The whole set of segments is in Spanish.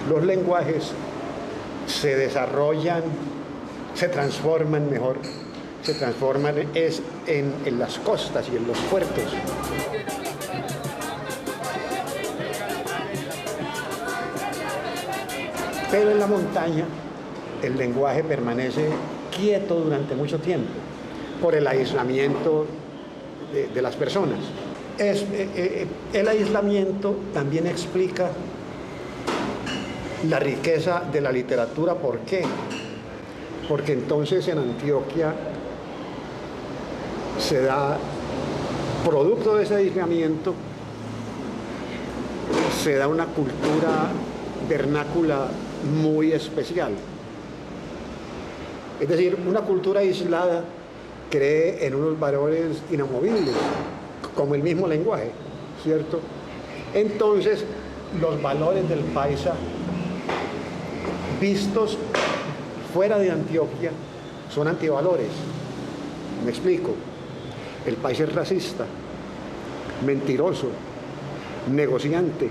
Los lenguajes se desarrollan, se transforman mejor, se transforman en las costas y en los puertos. Pero en la montaña el lenguaje permanece quieto durante mucho tiempo por el aislamiento de las personas. El aislamiento también explica la riqueza de la literatura. ¿Por qué? Porque entonces en Antioquia se da, producto de ese aislamiento, se da una cultura vernácula muy especial. Es decir, una cultura aislada cree en unos valores inamovibles, como el mismo lenguaje, ¿cierto? Entonces, los valores del paisa, vistos fuera de Antioquia, son antivalores. Me explico. El paisa es racista, mentiroso, negociante.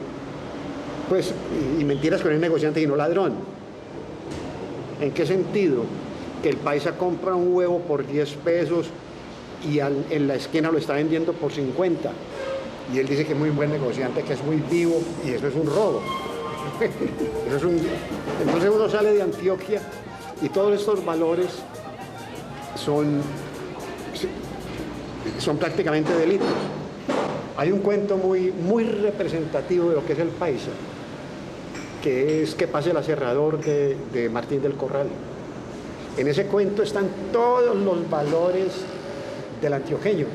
Pues, y mentiras con el negociante y no ladrón. ¿En qué sentido? Que el paisa compra un huevo por 10 pesos y en la esquina lo está vendiendo por 50. Y él dice que es muy buen negociante, que es muy vivo, y eso es un robo. Entonces uno sale de Antioquia y todos estos valores son prácticamente delitos. Hay un cuento muy representativo de lo que es el paisa, que es Que pase el aserrador de Martín del Corral. En ese cuento están todos los valores del antioqueño,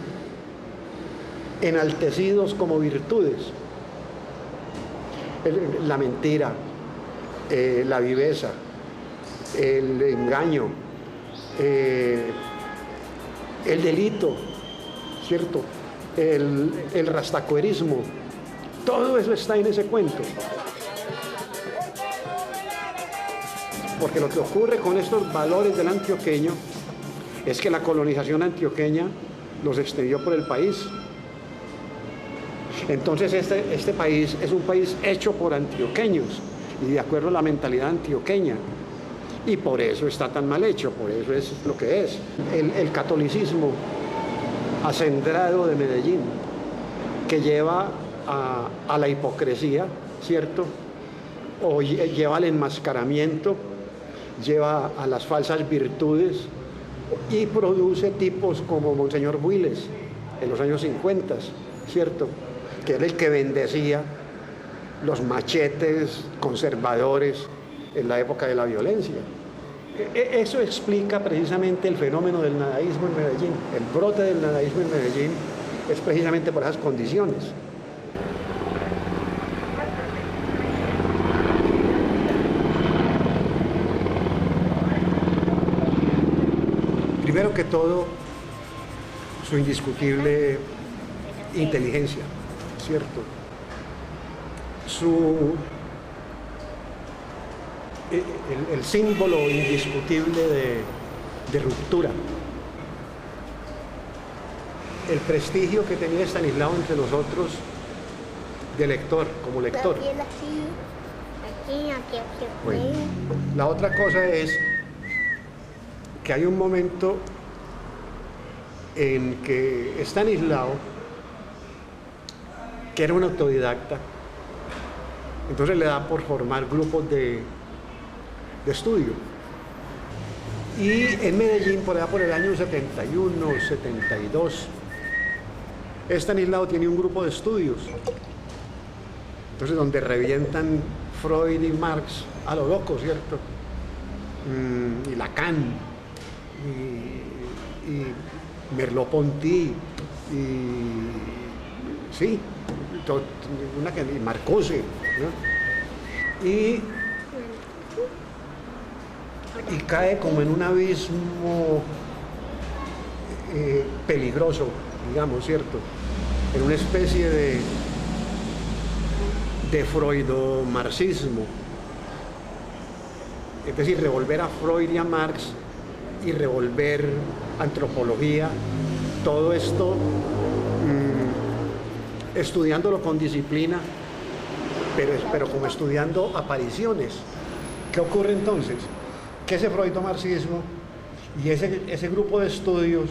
enaltecidos como virtudes. La mentira, la viveza, el engaño, el delito, ¿cierto? El rastacuerismo, todo eso está en ese cuento. Porque lo que ocurre con estos valores del antioqueño es que la colonización antioqueña los extendió por el país. Entonces este país es un país hecho por antioqueños y de acuerdo a la mentalidad antioqueña. Y por eso está tan mal hecho, por eso es lo que es. El catolicismo acendrado de Medellín, que lleva a la hipocresía, ¿cierto? O lleva al enmascaramiento, lleva a las falsas virtudes y produce tipos como Monseñor Builes en los años 50, ¿cierto? Que era el que bendecía los machetes conservadores en la época de la violencia. Eso explica precisamente el fenómeno del nadaísmo en Medellín. El brote del nadaísmo en Medellín es precisamente por esas condiciones. Primero que todo, su indiscutible inteligencia, ¿cierto? El símbolo indiscutible de ruptura. El prestigio que tenía Estanislao entre nosotros de lector, como lector. Bueno, la otra cosa es que hay un momento en que Estanislao, que era un autodidacta, entonces le da por formar grupos de estudio. Y en Medellín, por allá por el año 71, 72, Estanislao tiene un grupo de estudios, entonces donde revientan Freud y Marx a lo loco, ¿cierto? Y Lacan, y Merleau-Ponty, y sí, y Marcuse, ¿no? Y cae como en un abismo peligroso, digamos, ¿cierto? En una especie de freudo-marxismo. Es decir, revolver a Freud y a Marx y revolver antropología, todo esto estudiándolo con disciplina, pero como estudiando apariciones. ¿Qué ocurre entonces? Que ese freudomarxismo y ese grupo de estudios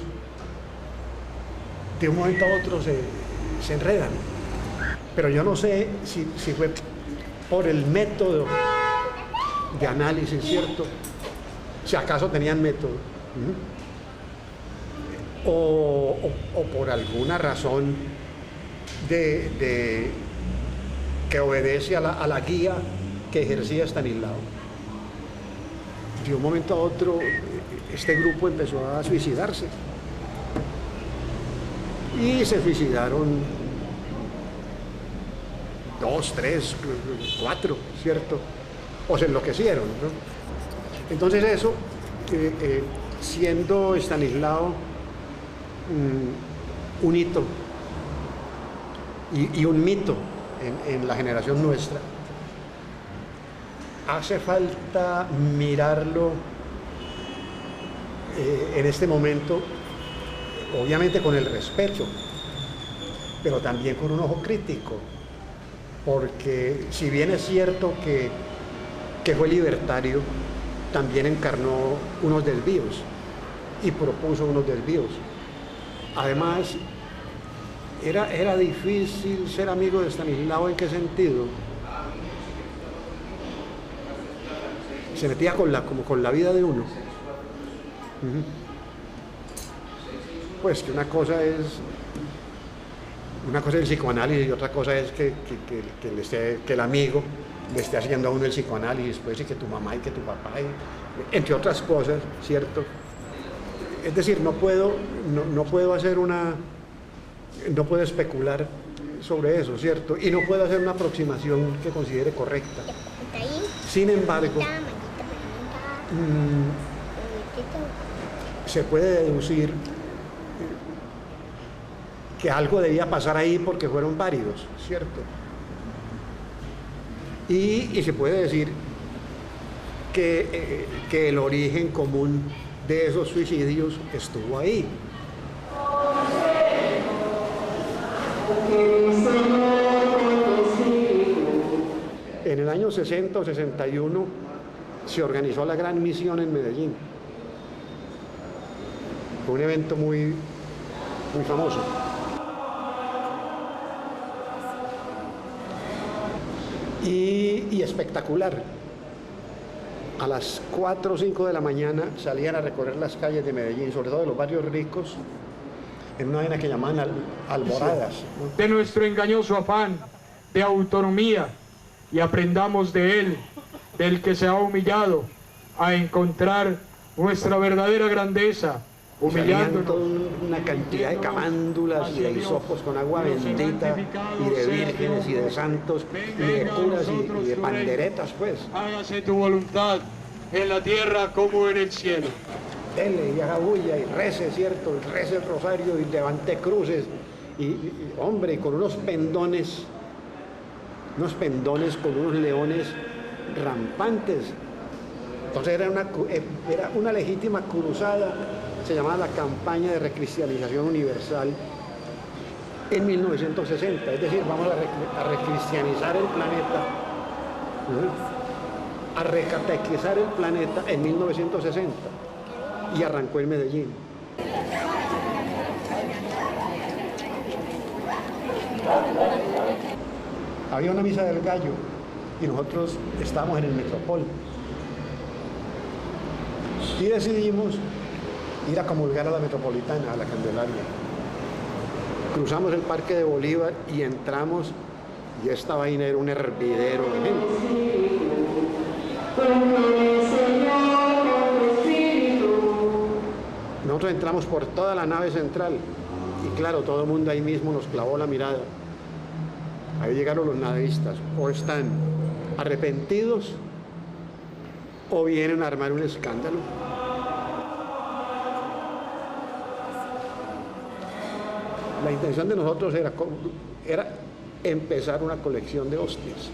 de un momento a otro se enredan. Pero yo no sé si fue por el método de análisis, ¿cierto? Si acaso tenían método. O por alguna razón que obedece a la guía que ejercía Estanislao. De un momento a otro, este grupo empezó a suicidarse. Y se suicidaron 2, 3, 4, ¿cierto? O se enloquecieron, ¿no? Entonces eso, siendo Estanislao un hito y un mito en la generación nuestra, hace falta mirarlo en este momento, obviamente con el respeto, pero también con un ojo crítico, porque si bien es cierto que fue libertario, también encarnó unos desvíos y propuso unos desvíos. Además, era difícil ser amigo de Estanislao. ¿En qué sentido? Se metía como con la vida de uno. Pues que una cosa es el psicoanálisis y otra cosa es que el amigo le esté haciendo a uno el psicoanálisis, pues, y que tu mamá y que tu papá, entre otras cosas, ¿cierto? Es decir, no puedo especular sobre eso, ¿cierto? Y no puedo hacer una aproximación que considere correcta. Sin embargo, se puede deducir que algo debía pasar ahí porque fueron varios, ¿cierto? Y se puede decir que el origen común de esos suicidios estuvo ahí. En el año 60 o 61 se organizó la Gran Misión en Medellín. Fue un evento muy famoso. Y espectacular. A las 4 o 5 de la mañana salían a recorrer las calles de Medellín, sobre todo de los barrios ricos, en una vaina que llamaban alboradas, ¿no? De nuestro engañoso afán de autonomía, y aprendamos de él, del que se ha humillado, a encontrar nuestra verdadera grandeza, humillándonos. Una cantidad de camándulas y de hisopos con agua bendita, y de vírgenes y de santos, y de curas y de panderetas, pues. Hágase tu voluntad en la tierra como en el cielo. Dele y haga bulla y rece, ¿cierto? Y rece el rosario y levante cruces. Y hombre, con unos pendones con unos leones rampantes. Entonces era una legítima cruzada. Se llamaba la campaña de recristianización universal en 1960, es decir, vamos a recristianizar el planeta, a recatequizar el planeta en 1960, y arrancó en Medellín. Había una misa del gallo y nosotros estábamos en el Metropol y decidimos ir a comulgar a la Metropolitana, a la Candelaria. Cruzamos el Parque de Bolívar y entramos, y esta vaina era un hervidero de gente. Nosotros entramos por toda la nave central y claro, todo el mundo ahí mismo nos clavó la mirada. Ahí llegaron los nadaístas, o están arrepentidos o vienen a armar un escándalo. La intención de nosotros era empezar una colección de hostias.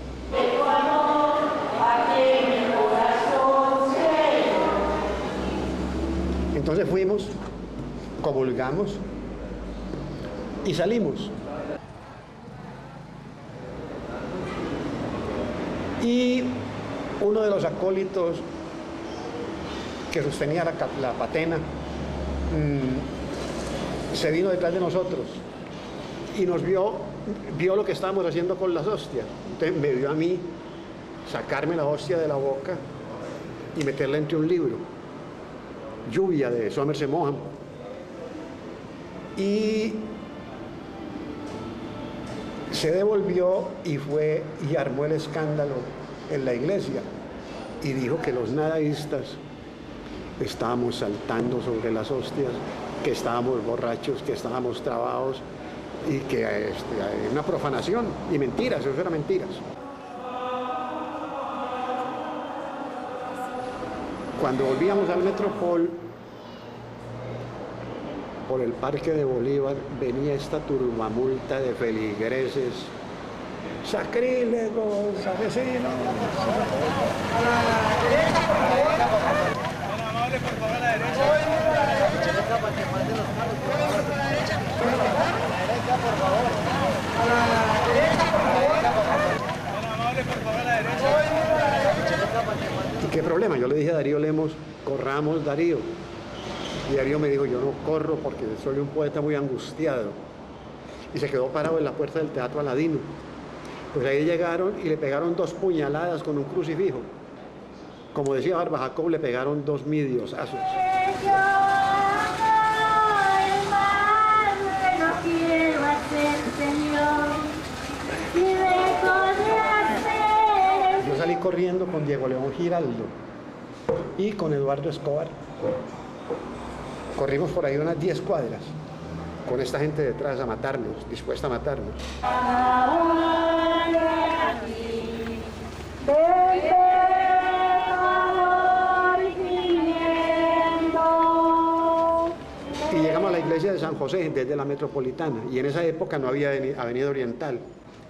Entonces fuimos, comulgamos y salimos. Y uno de los acólitos que sostenía la patena se vino detrás de nosotros y nos vio lo que estábamos haciendo con las hostias. Entonces me vio a mí sacarme la hostia de la boca y meterla entre un libro, Lluvia, de Somerset Maugham. Y se devolvió y fue y armó el escándalo en la iglesia y dijo que los nadaístas estábamos saltando sobre las hostias, que estábamos borrachos, que estábamos trabados y que hay una profanación y mentiras, eso eran mentiras. Cuando volvíamos al Metropol, por el Parque de Bolívar venía esta turbamulta de feligreses, sacrílegos, asesinos. Por favor, a la derecha. Por favor. ¿Y qué problema? Yo le dije a Darío Lemos, corramos, Darío. Y Darío me dijo, yo no corro porque soy un poeta muy angustiado. Y se quedó parado en la puerta del Teatro Aladino. Pues ahí llegaron y le pegaron 2 puñaladas con un crucifijo. Como decía Barba Jacob, le pegaron 2 midiosazos. Yo salí corriendo con Diego León Giraldo y con Eduardo Escobar. Corrimos por ahí unas 10 cuadras con esta gente detrás a matarnos, dispuesta a matarnos. Y llegamos a la iglesia de San José desde la Metropolitana y en esa época no había Avenida Oriental,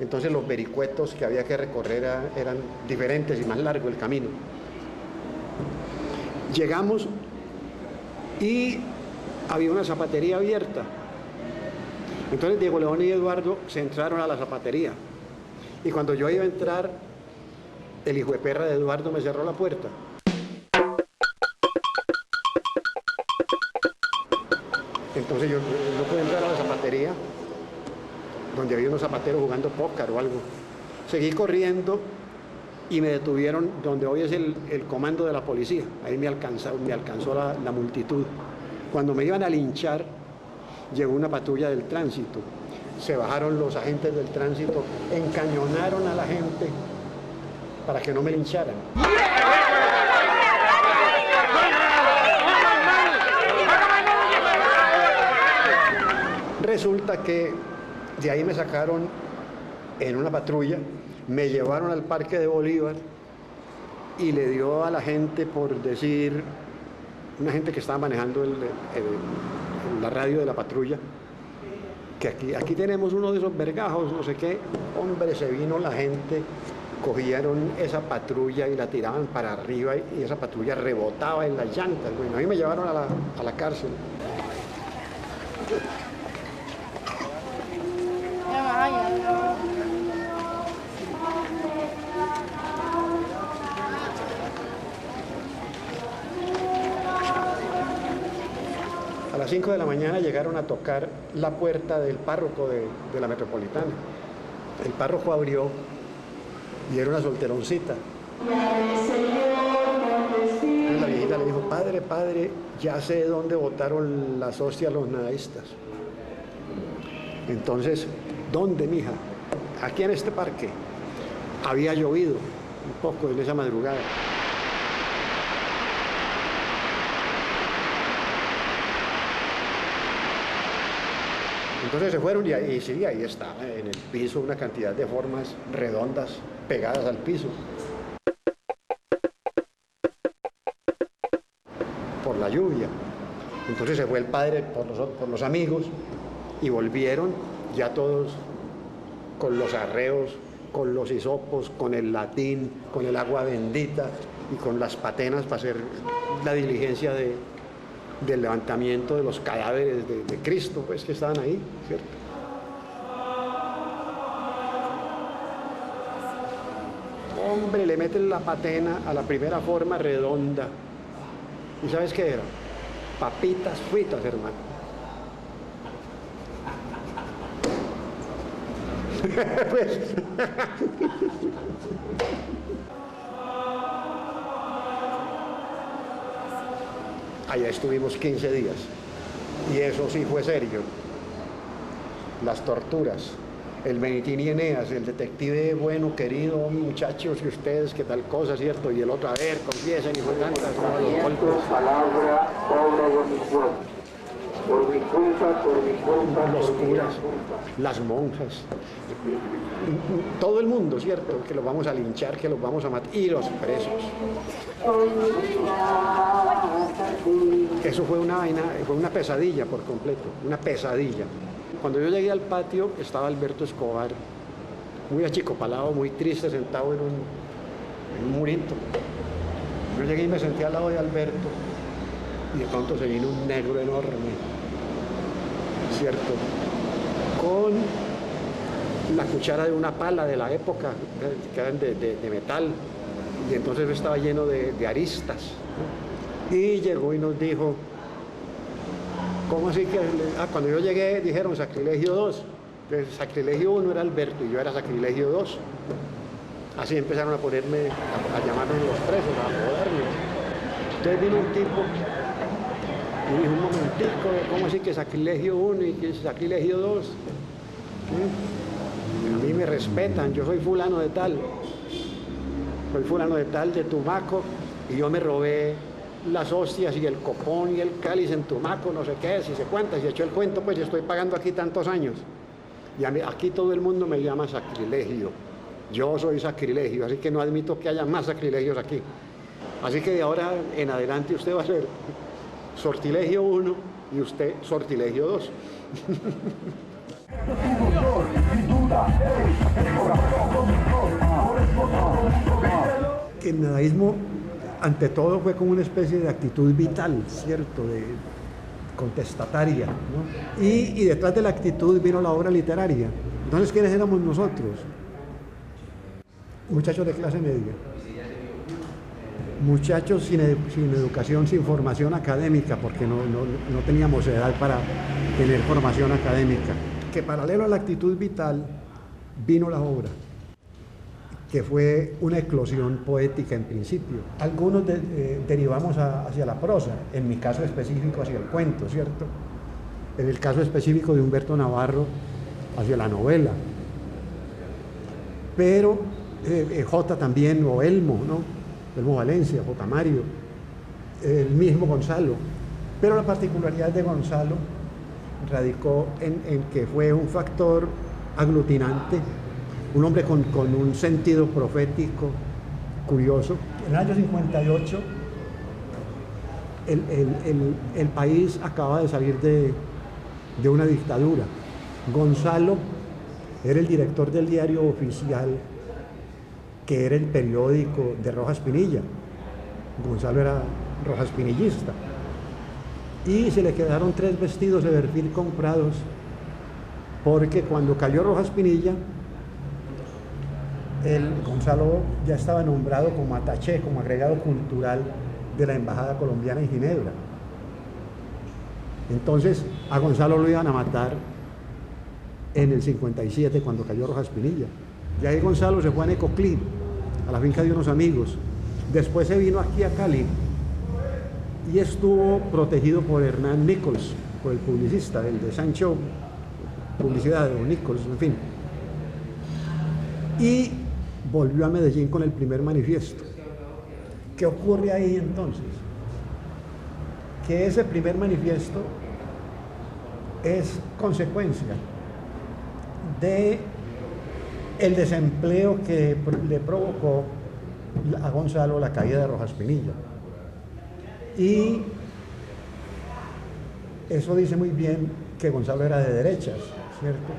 entonces los vericuetos que había que recorrer eran diferentes y más largo el camino. Llegamos y había una zapatería abierta, entonces Diego León y Eduardo se entraron a la zapatería y cuando yo iba a entrar, el hijo de perra de Eduardo me cerró la puerta. Entonces yo pude entrar a la zapatería, donde había unos zapateros jugando póker o algo. Seguí corriendo y me detuvieron donde hoy es el comando de la policía. Ahí me alcanzó la multitud. Cuando me iban a linchar, llegó una patrulla del tránsito. Se bajaron los agentes del tránsito, encañonaron a la gente para que no me lincharan. Resulta que de ahí me sacaron en una patrulla, me llevaron al Parque de Bolívar y le dio a la gente, por decir, una gente que estaba manejando la radio de la patrulla, que aquí tenemos uno de esos vergajos, no sé qué. Hombre, se vino la gente, cogieron esa patrulla y la tiraban para arriba y esa patrulla rebotaba en las llantas. Bueno, a mí me llevaron a la cárcel. A las 5 de la mañana llegaron a tocar la puerta del párroco de la Metropolitana. El párroco abrió y era una solteroncita. Y la viejita le dijo, padre, padre, ya sé dónde botaron las hostias los nadaístas. Entonces, ¿dónde, mija? Aquí en este parque. Había llovido un poco en esa madrugada. Entonces se fueron y sí, ahí estaba en el piso una cantidad de formas redondas pegadas al piso. Por la lluvia. Entonces se fue el padre por los amigos y volvieron ya todos con los arreos, con los hisopos, con el latín, con el agua bendita y con las patenas para hacer la diligencia del levantamiento de los cadáveres de Cristo, pues, que estaban ahí, ¿cierto? hombre, le meten la patena a la primera forma redonda. ¿Y sabes qué era? Papitas fritas, hermano. Pues, allá estuvimos 15 días y eso sí fue serio. Las torturas, el Benitín y Eneas, el detective bueno, querido, muchachos, y ustedes, qué tal cosa, ¿cierto? Y el otro, a ver, confiesen y fue tantas, los golpes. Palabra, obra de mi cuerpo. Por mi culpa, Los por mi curas, las monjas, todo el mundo, ¿cierto? Que los vamos a linchar, que los vamos a matar, y los presos. Eso fue una vaina, fue una pesadilla por completo, una pesadilla. Cuando yo llegué al patio estaba Alberto Escobar, muy achicopalado, muy triste, sentado en un murito. Yo llegué y me senté al lado de Alberto y de pronto se vino un negro enorme, ¿cierto? Con la cuchara de una pala de la época, que eran de metal, y entonces estaba lleno de aristas, ¿no? Y llegó y nos dijo, ¿cómo así que? Cuando yo llegué dijeron sacrilegio 2, entonces sacrilegio 1 era Alberto y yo era sacrilegio 2. Así empezaron a ponerme, a llamarnos los presos, a joderme. Entonces vino un tipo y dijo, un momentico, ¿cómo así que sacrilegio 1 y que sacrilegio 2? A mí me respetan, yo soy fulano de tal. Soy fulano de tal, de Tumaco, y yo me robé las hostias y el copón y el cáliz en Tumaco, no sé qué, si se cuenta, si echó el cuento, pues yo estoy pagando aquí tantos años. Y aquí todo el mundo me llama sacrilegio. Yo soy sacrilegio, así que no admito que haya más sacrilegios aquí. Así que de ahora en adelante usted va a ser sortilegio 1 y usted sortilegio 2. El nadaísmo, ante todo, fue como una especie de actitud vital, ¿cierto? De contestataria, ¿no? Y detrás de la actitud vino la obra literaria. Entonces, ¿quiénes éramos nosotros? Muchachos de clase media. Muchachos sin educación, sin formación académica, porque no teníamos edad para tener formación académica. Que paralelo a la actitud vital vino la obra, que fue una eclosión poética en principio. Algunos derivamos hacia la prosa, en mi caso específico hacia el cuento, ¿cierto? En el caso específico de Humberto Navarro, hacia la novela. Pero J también, o Elmo, ¿no? Elmo Valencia, J. Mario, el mismo Gonzalo. Pero la particularidad de Gonzalo radicó en que fue un factor aglutinante, un hombre con un sentido profético curioso. En el año 58 el país acaba de salir de una dictadura. Gonzalo era el director del diario oficial, que era el periódico de Rojas Pinilla. Gonzalo era rojaspinillista. Y se le quedaron 3 vestidos de perfil comprados, porque cuando cayó Rojas Pinilla, Gonzalo ya estaba nombrado como attaché, como agregado cultural de la Embajada Colombiana en Ginebra. Entonces a Gonzalo lo iban a matar en el 57 cuando cayó Rojas Pinilla. Y ahí Gonzalo se fue a Necoclí, a la finca de unos amigos. Después se vino aquí a Cali y estuvo protegido por Hernán Nichols, por el publicista, el de Sancho, publicidad de Nichols, en fin. Y volvió a Medellín con el primer manifiesto. ¿Qué ocurre ahí entonces? Que ese primer manifiesto es consecuencia de el desempleo que le provocó a Gonzalo la caída de Rojas Pinilla. Y eso dice muy bien que Gonzalo era de derechas, ¿cierto?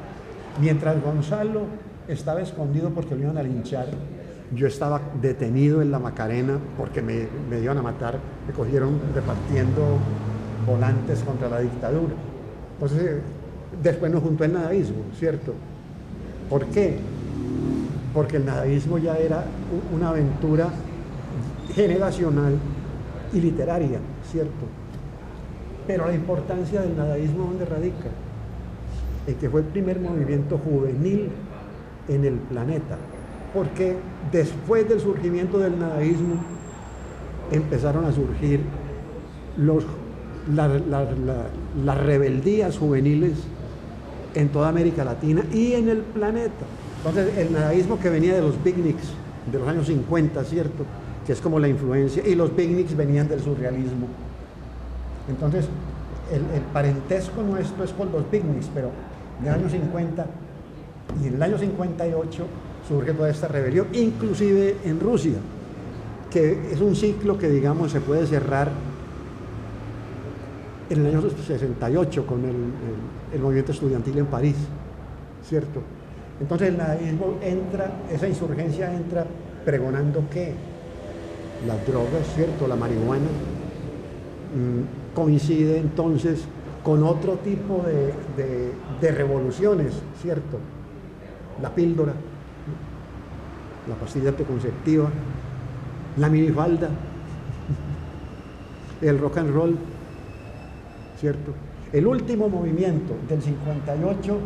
Mientras Gonzalo estaba escondido porque lo iban a linchar, yo estaba detenido en la Macarena porque me iban a matar, me cogieron repartiendo volantes contra la dictadura. Entonces, después nos juntó el nadaísmo, ¿cierto? ¿Por qué? porque el nadaísmo ya era una aventura generacional y literaria, ¿cierto? Pero la importancia del nadaísmo, ¿dónde radica? En que fue el primer movimiento juvenil en el planeta, porque después del surgimiento del nadaísmo empezaron a surgir las rebeldías juveniles en toda América Latina y en el planeta. Entonces el nadaísmo que venía de los beatniks de los años 50, ¿cierto?, que es como la influencia, y los beatniks venían del surrealismo. Entonces el parentesco nuestro es con los beatniks, pero en el año 50 y en el año 58 surge toda esta rebelión, inclusive en Rusia, que es un ciclo que, digamos, se puede cerrar en el año 68 con el movimiento estudiantil en París, ¿cierto? Entonces el nadaísmo entra, esa insurgencia entra pregonando que las drogas, ¿cierto?, la marihuana, coincide entonces con otro tipo de revoluciones, ¿cierto? La píldora, la pastilla anticonceptiva, la minifalda, el rock and roll, ¿cierto? El último movimiento del 58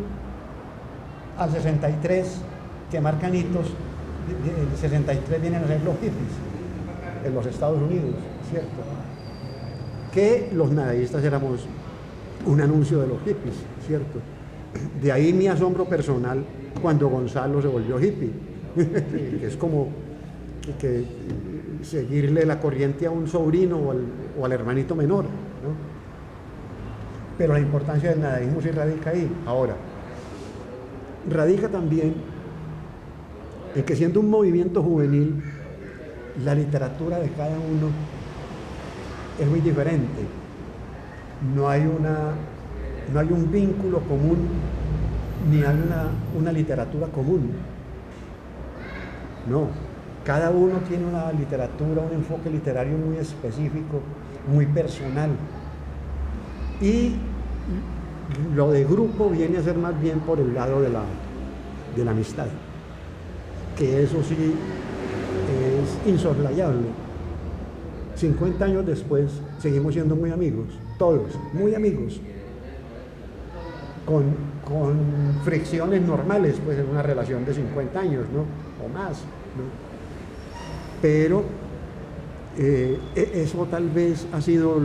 al 63, que marcan hitos, el 63 vienen a ser los hippies en los Estados Unidos, ¿cierto? Que los nadaístas éramos un anuncio de los hippies, ¿cierto? De ahí mi asombro personal cuando Gonzalo se volvió hippie, que es como que seguirle la corriente a un sobrino o al hermanito menor, ¿no? Pero la importancia del nadaísmo sí radica ahí. Ahora, radica también en que, siendo un movimiento juvenil, la literatura de cada uno es muy diferente. No hay un vínculo común, ni hay una literatura común. No, cada uno tiene una literatura, un enfoque literario muy específico, muy personal. Y lo de grupo viene a ser más bien por el lado de la amistad, que eso sí es insoslayable. 50 años después seguimos siendo muy amigos, todos, muy amigos, con fricciones normales, pues, en una relación de 50 años, ¿no?, o más, ¿no? Pero eso tal vez ha sido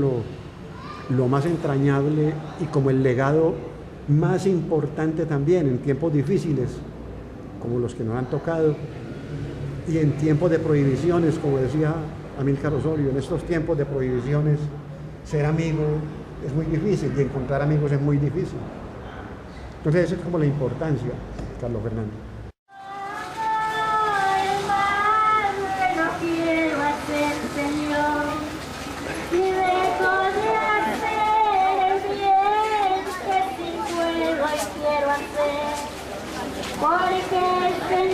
lo más entrañable y como el legado más importante también en tiempos difíciles como los que nos han tocado, y en tiempos de prohibiciones, como decía Amílcar Osorio, en estos tiempos de prohibiciones ser amigo es muy difícil y encontrar amigos es muy difícil. Entonces esa es como la importancia, Carlos Fernando. Porque el